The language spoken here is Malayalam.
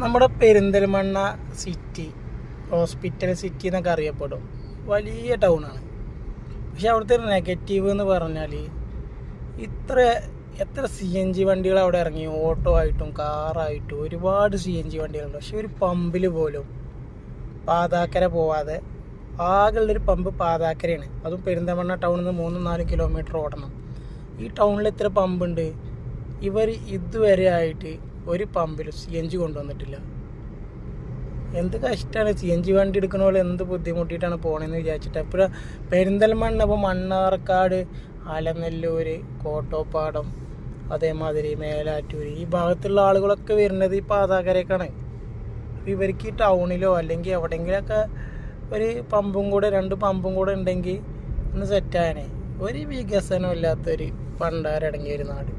നമ്മുടെ പെരിന്തൽമണ്ണ സിറ്റി ഹോസ്പിറ്റൽ സിറ്റി എന്നൊക്കെ അറിയപ്പെടും. വലിയ ടൗണാണ്. പക്ഷെ അവിടുത്തെ ഒരു നെഗറ്റീവ് എന്ന് പറഞ്ഞാൽ എത്ര CNG വണ്ടികൾ അവിടെ ഇറങ്ങി, ഓട്ടോ ആയിട്ടും കാറായിട്ടും ഒരുപാട് CNG വണ്ടികളുണ്ട്. പക്ഷെ ഒരു പമ്പിൽ പോലും പാതാക്കര പോവാതെ ആകെയുള്ളൊരു പമ്പ് പാതാക്കരയാണ്. അതും പെരിന്തൽമണ്ണ ടൗണിൽ നിന്ന് 3-4 കിലോമീറ്റർ ഓടണം. ഈ ടൗണിൽ എത്ര പമ്പുണ്ട്? ഇവർ ഇതുവരെ ആയിട്ട് ഒരു പമ്പിലും CNG കൊണ്ടുവന്നിട്ടില്ല. എന്ത് കഷ്ടമാണ്. CNG വണ്ടി എടുക്കണ പോലെ എന്ത് ബുദ്ധിമുട്ടിയിട്ടാണ് പോകണമെന്ന് വിചാരിച്ചിട്ട്. എപ്പോഴും പെരിന്തൽമണ്ണ, ഇപ്പോൾ മണ്ണാർക്കാട്, അലനല്ലൂർ, കോട്ടോപ്പാടം, അതേമാതിരി മേലാറ്റൂർ, ഈ ഭാഗത്തുള്ള ആളുകളൊക്കെ വരുന്നത് ഈ പാതാക്കരേക്കാണ്. ഇവർക്ക് ഈ ടൗണിലോ അല്ലെങ്കിൽ എവിടെയെങ്കിലുമൊക്കെ ഒരു പമ്പും കൂടെ 2 പമ്പും കൂടെ ഉണ്ടെങ്കിൽ ഒന്ന് സെറ്റായനെ. ഒരു വികസനം ഇല്ലാത്തൊരു പണ്ടാരടങ്ങിയ ഒരു നാട്.